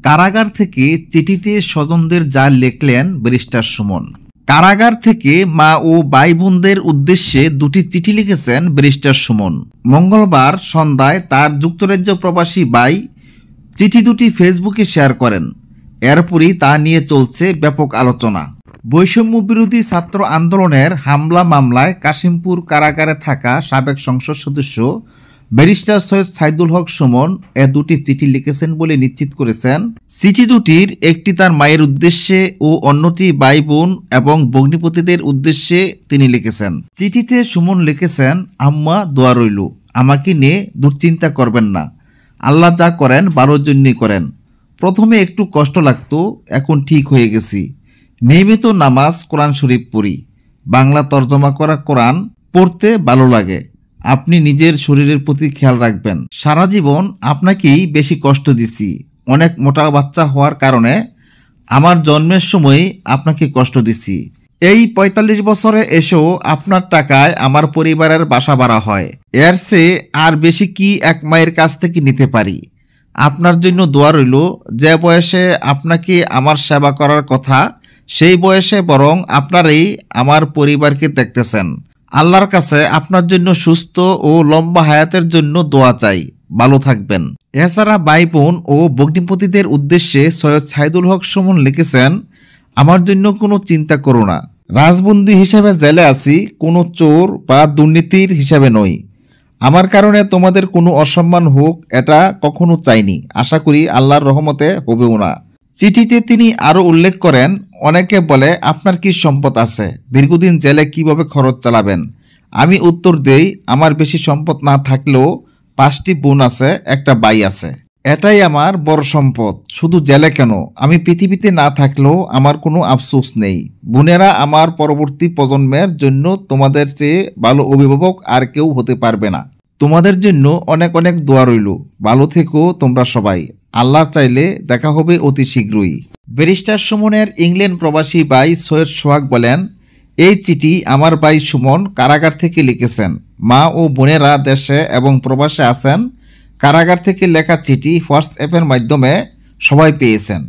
কারাগার থেকে চিঠিতে স্বজনদের যা লিখলেন ব্যারিস্টার সুমন। কারাগার থেকে মা ও ভাই বোনদের উদ্দেশ্যে দুটি চিঠি লিখেছেন ব্যারিস্টার সুমন। মঙ্গলবার সন্ধ্যায় তার যুক্তরাজ্য প্রবাসী ভাই চিঠি দুটি ফেসবুকে শেয়ার করেন। এরপরই তা নিয়ে চলছে ব্যাপক আলোচনা। বৈষম্য বিরোধী ছাত্র আন্দোলনের হামলা মামলায় কাশিমপুর কারাগারে থাকা সাবেক সংসদ সদস্য ব্যারিস্টার সৈয়দ সাইদুল হক সুমন দুটি চিঠি লিখেছেন বলে নিশ্চিত করেছেন। চিঠি দুটির একটি তার মায়ের উদ্দেশ্যে ও অন্যটি ভাই বোন এবং ভগ্নিপতিদের উদ্দেশ্যে তিনি লিখেছেন। চিঠিতে সুমন লিখেছেন, আম্মা দোয়া রইল, আমাকে নিয়ে দুশ্চিন্তা করবেন না, আল্লাহ যা করেন ভালোর জন্যই করেন। প্রথমে একটু কষ্ট লাগতো, এখন ঠিক হয়ে গেছি। নিয়মিত নামাজ কোরআন শরীফ পড়ি, বাংলা তর্জমা করা কোরআন পড়তে ভালো লাগে। আপনি নিজের শরীরের প্রতি খেয়াল রাখবেন। সারা জীবন আপনাকেই বেশি কষ্ট দিছি, অনেক মোটা বাচ্চা হওয়ার কারণে আমার জন্মের সময় আপনাকে কষ্ট দিছি। এই ৪৫ বছরে এসেও আপনার টাকায় আমার পরিবারের বাসা ভাড়া হয়। এর চেয়ে আর বেশি কি এক মায়ের কাছ থেকে নিতে পারি? আপনার জন্য দোয়া রইল, যে বয়সে আপনাকে আমার সেবা করার কথা সেই বয়সে বরং আপনারাই আমার পরিবারকে দেখতেছেন। আল্লাহর কাছে আপনার জন্য সুস্থ ও লম্বা হায়াতের জন্য দোয়া চাই। ভালো থাকবেন। এছাড়া ভাই বোন ও ভগ্নিপতিদের উদ্দেশ্যে সৈয়দ সাইদুল হক সুমন লিখেছেন, আমার জন্য কোনো চিন্তা করো না। রাজবন্দী হিসেবে জেলে আছি, কোনো চোর বা দুর্নীতির হিসাবে নই। আমার কারণে তোমাদের কোনো অসম্মান হোক এটা কখনো চাইনি, আশা করি আল্লাহর রহমতে হবেও না। চিঠিতে তিনি আরও উল্লেখ করেন, অনেকে বলে আপনার কি সম্পদ আছে, দীর্ঘদিন জেলে কিভাবে খরচ চালাবেন? আমি উত্তর দেই, আমার বেশি সম্পদ না থাকলেও 5টি বোন আছে, একটা ভাই আছে, এটাই আমার বড় সম্পদ। শুধু জেলে কেন, আমি পৃথিবীতে না থাকলেও আমার কোনো আফসোস নেই। বোনেরা আমার পরবর্তী প্রজন্মের জন্য তোমাদের চেয়ে ভালো অভিভাবক আর কেউ হতে পারবে না। তোমাদের জন্য অনেক অনেক দোয়া রইল। ভালো থেকো তোমরা সবাই। আল্লাহ চাইলে দেখা হবে অতি শীঘ্রই। ব্যারিস্টার সুমনের ইংল্যান্ড প্রবাসী ভাই সৈয়দ সোহাগ বলেন, এই চিঠি আমার ভাই সুমন কারাগার থেকে লিখেছেন। মা ও বোনেরা দেশে এবং প্রবাসে আছেন। কারাগার থেকে লেখা চিঠি হোয়াটসঅ্যাপের মাধ্যমে সবাই পেয়েছেন।